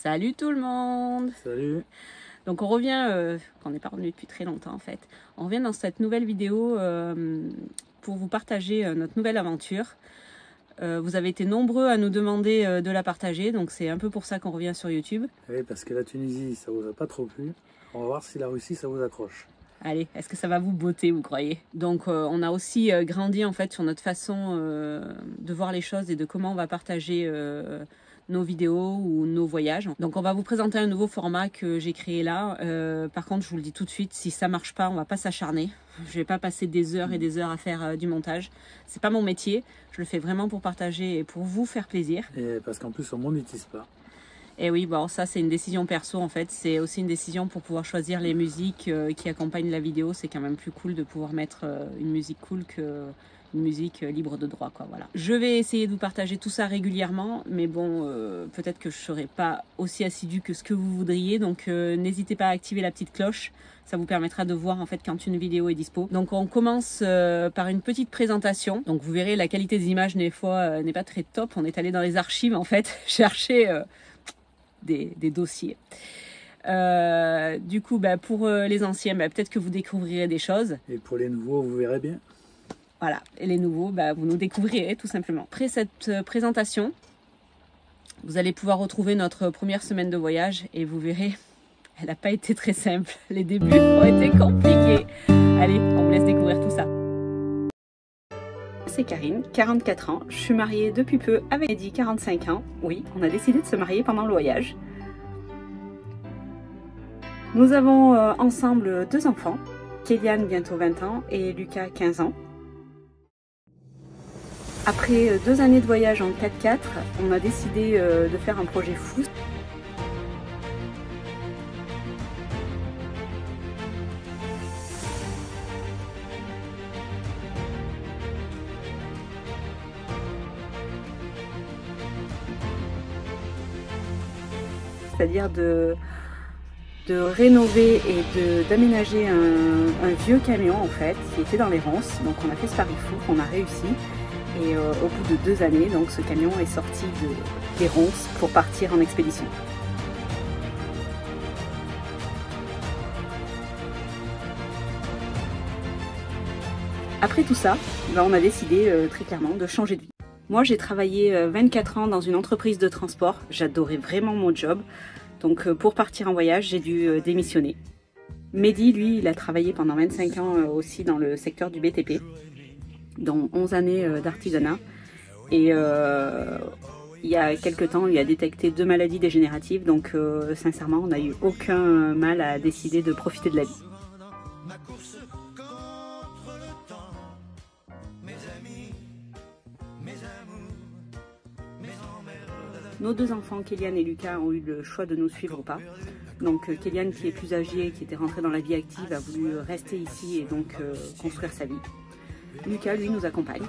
Salut tout le monde! Salut! Donc on revient, on n'est pas revenu depuis très longtemps en fait, on revient dans cette nouvelle vidéo pour vous partager notre nouvelle aventure. Vous avez été nombreux à nous demander de la partager, donc c'est un peu pour ça qu'on revient sur YouTube. Oui, parce que la Tunisie, ça vous a pas trop plu. On va voir si la Russie, ça vous accroche. Allez, est-ce que ça va vous botter, vous croyez? Donc on a aussi grandi en fait sur notre façon de voir les choses et de comment on va partager nos vidéos ou nos voyages. Donc on va vous présenter un nouveau format que j'ai créé là. Par contre, je vous le dis tout de suite, si ça marche pas, on va pas s'acharner. Je vais pas passer des heures et des heures à faire du montage. C'est pas mon métier. Je le fais vraiment pour partager et pour vous faire plaisir. Et parce qu'en plus, on monétise pas. Et oui, bon, ça c'est une décision perso en fait. C'est aussi une décision pour pouvoir choisir les musiques qui accompagnent la vidéo. C'est quand même plus cool de pouvoir mettre une musique cool que une musique libre de droit, quoi. Voilà. Je vais essayer de vous partager tout ça régulièrement, mais bon, peut-être que je serai pas aussi assidue que ce que vous voudriez. Donc n'hésitez pas à activer la petite cloche. Ça vous permettra de voir en fait quand une vidéo est dispo. Donc on commence par une petite présentation. Donc vous verrez, la qualité des images des fois n'est pas très top. On est allé dans les archives en fait chercher des dossiers. Du coup, pour les anciens, peut-être que vous découvrirez des choses. Et pour les nouveaux, vous verrez bien. Voilà, et les nouveaux, vous nous découvrirez tout simplement. Après cette présentation, vous allez pouvoir retrouver notre première semaine de voyage et vous verrez, elle n'a pas été très simple. Les débuts ont été compliqués. Allez, on vous laisse découvrir tout ça. C'est Karine, 44 ans. Je suis mariée depuis peu avec Eddie, 45 ans. Oui, on a décidé de se marier pendant le voyage. Nous avons ensemble 2 enfants, Kéliane bientôt 20 ans et Lucas 15 ans. Après 2 années de voyage en 4x4, on a décidé de faire un projet fou. C'est-à-dire de rénover et d'aménager un vieux camion en fait qui était dans les ronces. Donc on a fait ce pari fou, on a réussi. Et au bout de 2 années, donc ce camion est sorti des ronces pour partir en expédition. Après tout ça, on a décidé très clairement de changer de vie. Moi j'ai travaillé 24 ans dans une entreprise de transport, j'adorais vraiment mon job. Donc pour partir en voyage, j'ai dû démissionner. Mehdi, lui, il a travaillé pendant 25 ans aussi dans le secteur du BTP. Dans 11 années d'artisanat. Et il y a quelques temps, il a détecté 2 maladies dégénératives. Donc sincèrement, on n'a eu aucun mal à décider de profiter de la vie. Nos 2 enfants, Kéliane et Lucas, ont eu le choix de nous suivre ou pas. Donc Kéliane, qui est plus âgée, qui était rentrée dans la vie active, a voulu rester ici et donc construire sa vie. Lucas, lui, nous accompagne.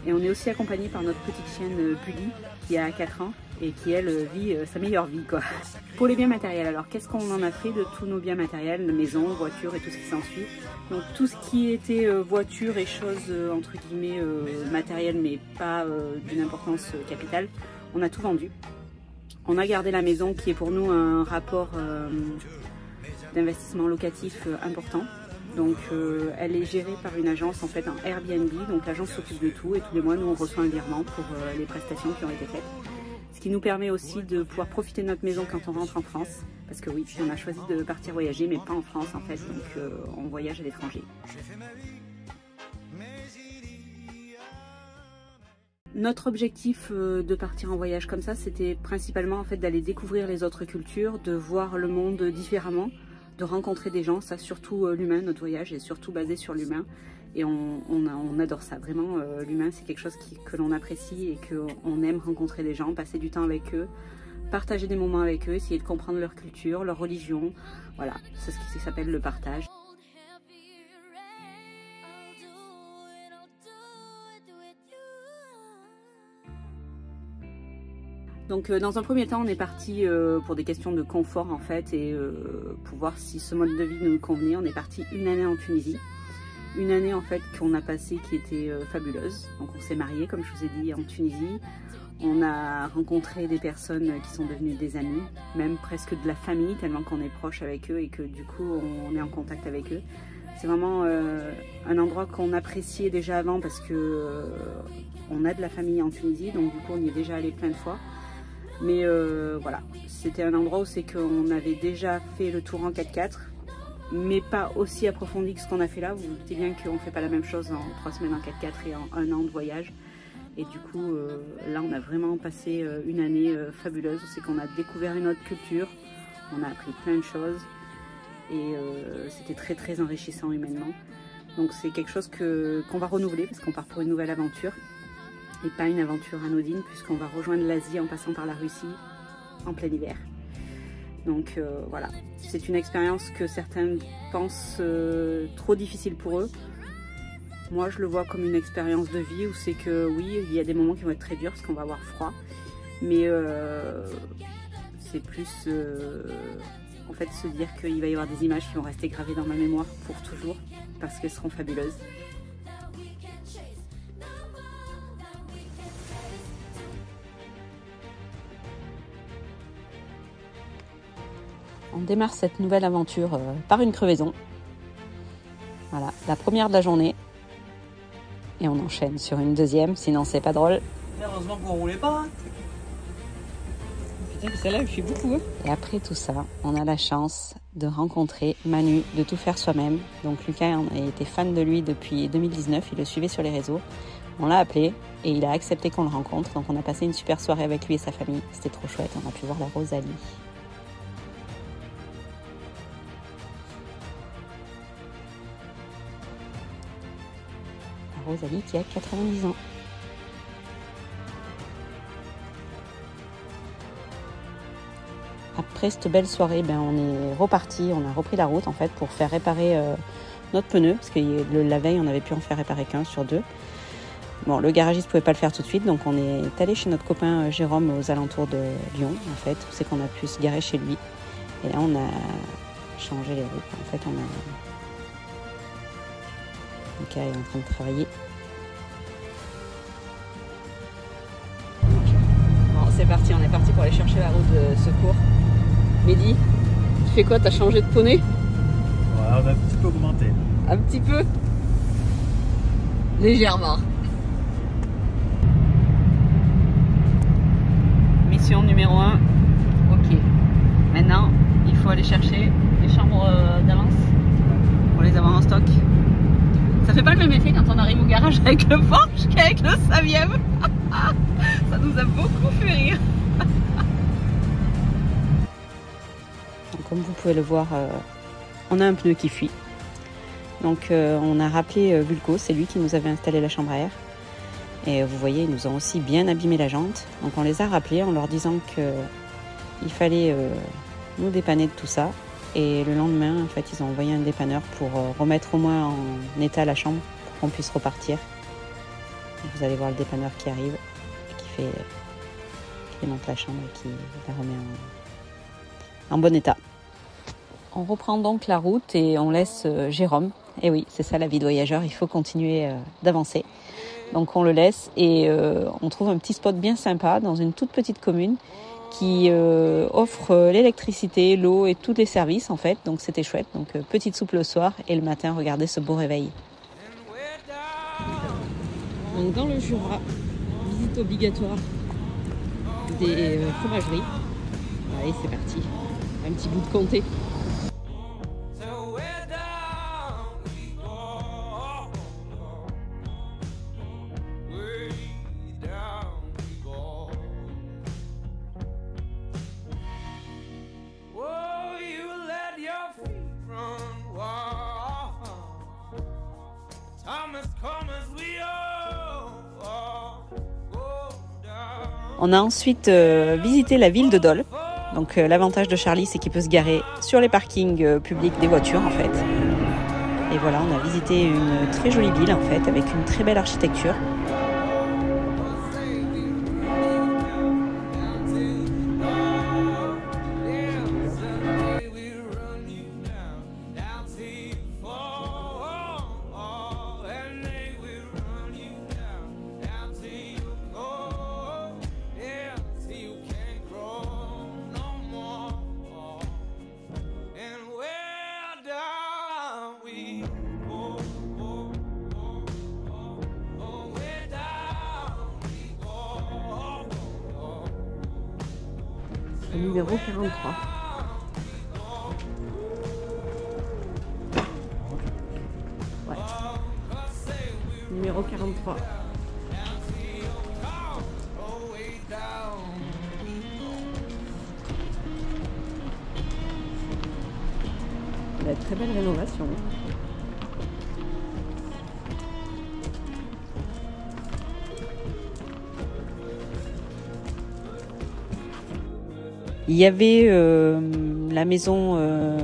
Et on est aussi accompagné par notre petite chienne Bully, qui a 4 ans et qui, elle, vit sa meilleure vie, quoi. Pour les biens matériels, alors, qu'est-ce qu'on en a fait de tous nos biens matériels, maison, voiture et tout ce qui s'ensuit? Donc, tout ce qui était voiture et choses, entre guillemets, matérielles, mais pas d'une importance capitale, on a tout vendu. On a gardé la maison, qui est pour nous un rapport d'investissement locatif important. Donc elle est gérée par une agence en fait, un Airbnb, donc l'agence s'occupe de tout et tous les mois nous on reçoit un virement pour les prestations qui ont été faites. Ce qui nous permet aussi de pouvoir profiter de notre maison quand on rentre en France, parce que oui, on a choisi de partir voyager mais pas en France en fait, donc on voyage à l'étranger. Notre objectif de partir en voyage comme ça, c'était principalement en fait d'aller découvrir les autres cultures, de voir le monde différemment, de rencontrer des gens, ça surtout l'humain, notre voyage est surtout basé sur l'humain et on adore ça, vraiment l'humain c'est quelque chose que l'on apprécie et qu'on aime rencontrer des gens, passer du temps avec eux, partager des moments avec eux, essayer de comprendre leur culture, leur religion, voilà, c'est ce qui s'appelle le partage. Donc dans un premier temps, on est parti pour des questions de confort en fait et pour voir si ce mode de vie nous convenait. On est parti 1 année en Tunisie. Une année en fait qu'on a passée qui était fabuleuse. Donc on s'est mariés comme je vous ai dit en Tunisie. On a rencontré des personnes qui sont devenues des amis, même presque de la famille, tellement qu'on est proche avec eux et que du coup on est en contact avec eux. C'est vraiment un endroit qu'on appréciait déjà avant parce que on a de la famille en Tunisie, donc du coup on y est déjà allé plein de fois. Mais voilà, c'était un endroit où c'est qu'on avait déjà fait le tour en 4x4, mais pas aussi approfondi que ce qu'on a fait là. Vous vous doutez bien qu'on ne fait pas la même chose en 3 semaines en 4x4 et en 1 an de voyage. Et du coup, là, on a vraiment passé une année fabuleuse. C'est qu'on a découvert une autre culture, on a appris plein de choses et c'était très très enrichissant humainement. Donc c'est quelque chose qu'on va renouveler parce qu'on part pour une nouvelle aventure et pas une aventure anodine puisqu'on va rejoindre l'Asie en passant par la Russie en plein hiver. Donc voilà, c'est une expérience que certains pensent trop difficile pour eux. Moi, je le vois comme une expérience de vie où c'est que oui, il y a des moments qui vont être très durs parce qu'on va avoir froid, mais c'est plus en fait se dire qu'il va y avoir des images qui vont rester gravées dans ma mémoire pour toujours parce qu'elles seront fabuleuses. On démarre cette nouvelle aventure par une crevaison. Voilà, la première de la journée. Et on enchaîne sur une deuxième, sinon c'est pas drôle. Heureusement qu'on roulait pas. Putain, celle-là, je suis beaucoup. Et après tout ça, on a la chance de rencontrer Manu, de tout faire soi-même. Donc Lucas a été fan de lui depuis 2019, il le suivait sur les réseaux. On l'a appelé et il a accepté qu'on le rencontre. Donc on a passé une super soirée avec lui et sa famille. C'était trop chouette, on a pu voir la Rosalie. Rosalie qui a 90 ans. Après cette belle soirée, on est reparti, on a repris la route en fait pour faire réparer notre pneu parce que la veille on avait pu en faire réparer qu'un sur 2. Bon, le garagiste ne pouvait pas le faire tout de suite, donc on est allé chez notre copain Jérôme aux alentours de Lyon en fait, où c'est qu'on a pu se garer chez lui. Et là on a changé les routes. En fait Lucas est en train de travailler. Bon, c'est parti, on est parti pour aller chercher la roue de secours. Mehdi, tu fais quoi? T'as changé de poney? Ouais, on a un petit peu augmenté. Un petit peu? Légèrement. Mission numéro 1. Ok. Maintenant, il faut aller chercher les chambres d'avance pour les avoir en stock. Ça fait pas le même effet quand on arrive au garage avec le Porsche qu'avec le Saviem. Ça nous a beaucoup fait rire. Donc, comme vous pouvez le voir, on a un pneu qui fuit. Donc on a rappelé Vulco, c'est lui qui nous avait installé la chambre à air. Et vous voyez, ils nous ont aussi bien abîmé la jante. Donc on les a rappelés en leur disant qu'il fallait nous dépanner de tout ça. Et le lendemain, en fait, ils ont envoyé un dépanneur pour remettre au moins en état la chambre pour qu'on puisse repartir. Vous allez voir le dépanneur qui arrive, qui monte la chambre et qui la remet en bon état. On reprend donc la route et on laisse Jérôme. Et oui, c'est ça la vie de voyageur, il faut continuer d'avancer. Donc on le laisse et on trouve un petit spot bien sympa dans une toute petite commune qui offre l'électricité, l'eau et tous les services en fait. Donc c'était chouette. Donc petite soupe le soir et le matin, regardez ce beau réveil. Donc dans le Jura, visite obligatoire des fromageries. Allez, c'est parti. Un petit bout de comté. On a ensuite visité la ville de Dole. Donc l'avantage de Charlie, c'est qu'il peut se garer sur les parkings publics des voitures en fait. Et voilà, on a visité une très jolie ville en fait, avec une très belle architecture. Numéro 43. Ouais. Numéro 43. La très belle rénovation. Il y avait la maison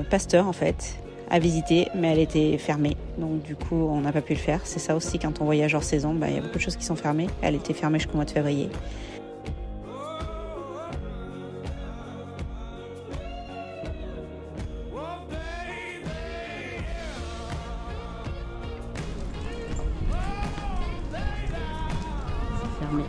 Pasteur en fait à visiter, mais elle était fermée. Donc du coup, on n'a pas pu le faire. C'est ça aussi quand on voyage hors saison, il y a beaucoup de choses qui sont fermées. Elle était fermée jusqu'au mois de février. C'est fermé.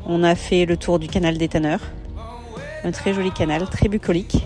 On a fait le tour du canal des Tanneurs, un très joli canal, très bucolique.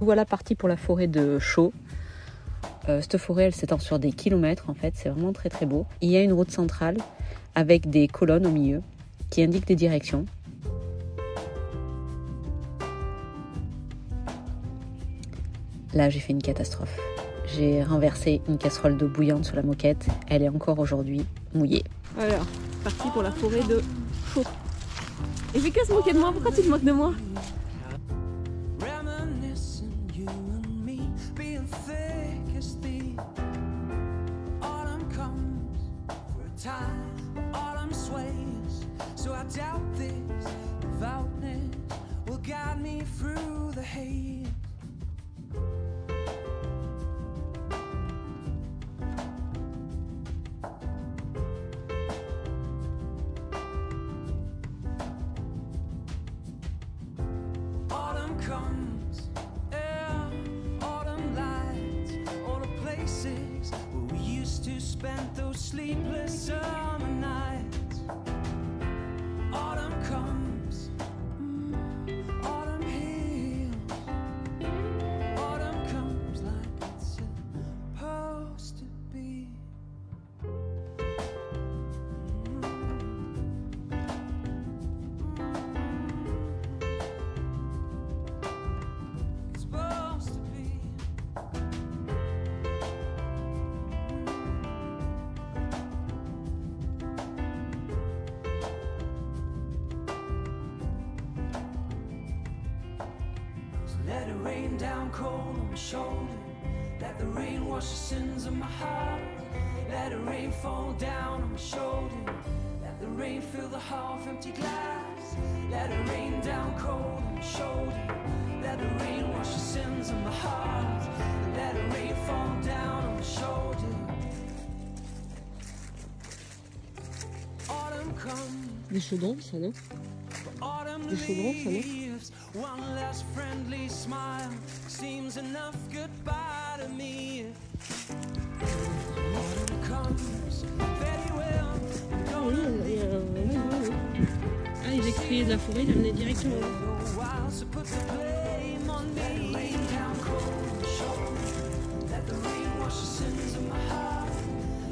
Voilà parti pour la forêt de Chaux. Cette forêt, elle s'étend sur des kilomètres en fait, c'est vraiment très très beau. Il y a une route centrale avec des colonnes au milieu qui indiquent des directions. Là, j'ai fait une catastrophe. J'ai renversé une casserole d'eau bouillante sur la moquette. Elle est encore aujourd'hui mouillée. Alors, parti pour la forêt de Chaux. Et j'ai qu'à se moquer de moi, pourquoi tu te moques de moi ? being thick as thieves. Autumn comes for a time, autumn sways, so I doubt this devoutness will guide me through the haze. Autumn comes, yeah, autumn lights, all the places where we used to spend those sleepless summer nights. Autumn comes, autumn heals, autumn comes like it's supposed to be. It's supposed to be. So let it rain down cold on my shoulder. Let the rain wash the sins of my heart. Let it rain fall down on my shoulder. Let the rain fill the half empty glass. Let it rain down cold on my shoulder. Let the rain wash the sins of my heart. Let it rain fall down on my shoulder. Autumn comes. Des chaudrons, ça, non? Autumn Des chaudrons, ça, non? leaves, one last friendly smile seems enough goodbye to me. Autumn comes, very well. Ah oui, il y a Ah, il extrayait de la forêt, il l'amenait directement là. A while, so put the blame on me. Rain down cold on my shoulder. Let the rain wash the sins of my heart.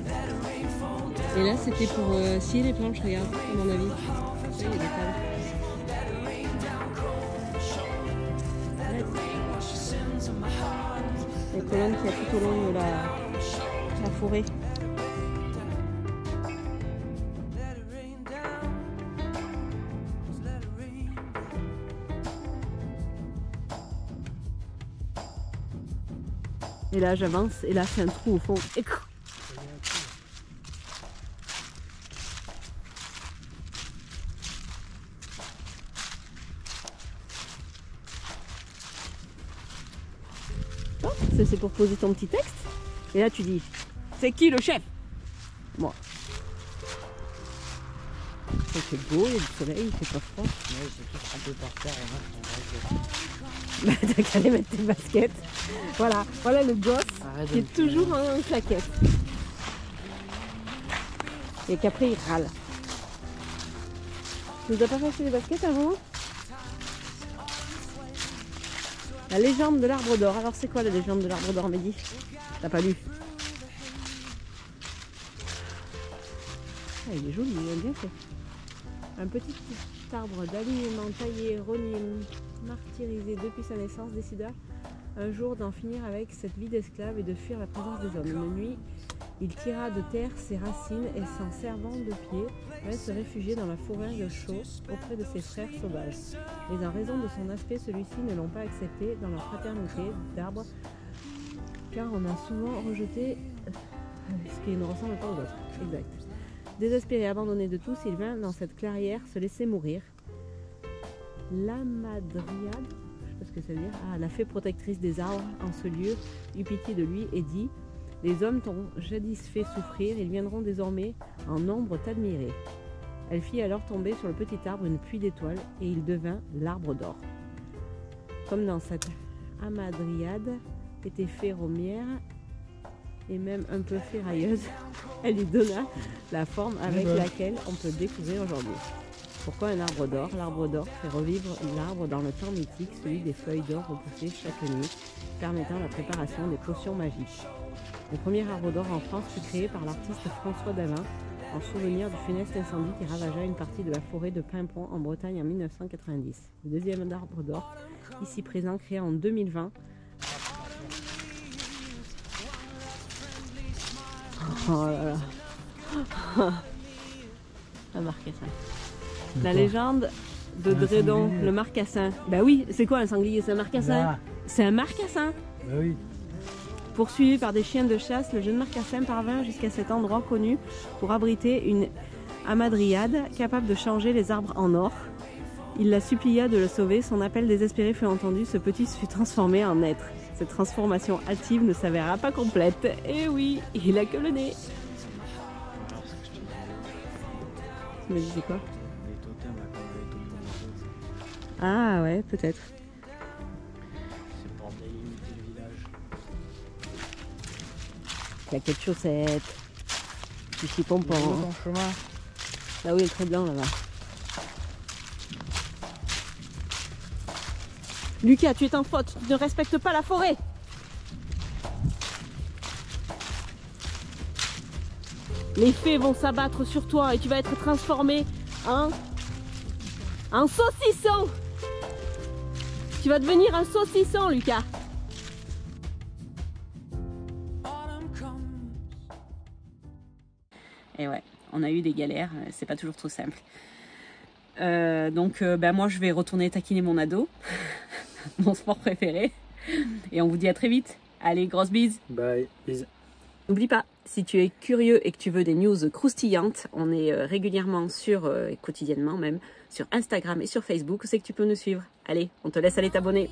Let the rain fall down. Et là, c'était pour scier les planches, regarde, à mon avis. Ça, il y a des tables. Let the rain down cold on my shoulder. Let the rain wash the sins of my heart. Les colonnes qu'il y a tout au long de la forêt. Let it rain down. Just let it rain down. Et là, j'avance, et là, c'est un trou au fond. Et... Oh, ça, c'est pour poser ton petit texte. Et là, tu dis, c'est qui le chef? Moi. Il fait beau, il y a du soleil, il fait pas froid. Ouais, c'est tout trempé par terre. Bah, t'as qu'à aller mettre tes baskets. Voilà, voilà le gosse Arrête qui est toujours en claquette. Et qu'après il râle. Tu nous as pas fait les baskets avant? La légende de l'arbre d'or. Alors c'est quoi la légende de l'arbre d'or, Mehdi? T'as pas lu? Ah, il est joli, il est bien fait. Un petit arbre d'alignement taillé, rogné, martyrisé depuis sa naissance, décida un jour d'en finir avec cette vie d'esclave et de fuir la présence des hommes. Une nuit, il tira de terre ses racines et s'en servant de pied, vint se réfugier dans la forêt de chaux auprès de ses frères sauvages. Mais en raison de son aspect, celui-ci ne l'ont pas accepté dans leur fraternité d'arbres, car on a souvent rejeté ce qui ne ressemble pas aux autres. Exact. Désespéré et abandonné de tous, il vint dans cette clairière se laisser mourir. L'amadriade, je sais pas ce que ça veut dire, la fée protectrice des arbres en ce lieu, eut pitié de lui et dit: les hommes t'ont jadis fait souffrir, ils viendront désormais en nombre t'admirer. Elle fit alors tomber sur le petit arbre une pluie d'étoiles et il devint l'arbre d'or. Comme dans cette amadriade était ferromière et même un peu ferrailleuse, elle lui donna la forme avec laquelle on peut découvrir aujourd'hui. Pourquoi un arbre d'or? L'arbre d'or fait revivre l'arbre dans le temps mythique, celui des feuilles d'or repoussées chaque nuit, permettant la préparation des potions magiques. Le premier arbre d'or en France fut créé par l'artiste François Davin en souvenir du funeste incendie qui ravagea une partie de la forêt de Paimpont en Bretagne en 1990. Le deuxième arbre d'or, ici présent, créé en 2020. Oh là là. Un marcassin. La légende de Dredon, le marcassin. Bah oui, c'est quoi un sanglier? C'est un marcassin. Ah. C'est un marcassin. Bah oui. Poursuivi par des chiens de chasse, le jeune marcassin parvint jusqu'à cet endroit connu pour abriter une hamadryade capable de changer les arbres en or. Il la supplia de le sauver, son appel désespéré fut entendu, ce petit fut transformé en être. Cette transformation hâtive ne s'avéra pas complète. Et oui, il a que le nez. Tu me disais quoi? Les totems, là, comme les totems roses. Ah ouais, peut-être. C'est pour délimiter le village. Claquette de chaussettes. Petit pompon. Ton chemin. Là où il est très blanc là-bas. Lucas, tu es en faute, tu ne respectes pas la forêt. Les fées vont s'abattre sur toi et tu vas être transformé en saucisson. Tu vas devenir un saucisson, Lucas. Autumn comes. Et ouais, on a eu des galères, c'est pas toujours trop simple. Donc moi je vais retourner taquiner mon ado, mon sport préféré. Et on vous dit à très vite. Allez, grosse bise. Bye. Bisous. N'oublie pas, si tu es curieux et que tu veux des news croustillantes, on est régulièrement et quotidiennement même, sur Instagram et sur Facebook, c'est que tu peux nous suivre. Allez, on te laisse aller t'abonner.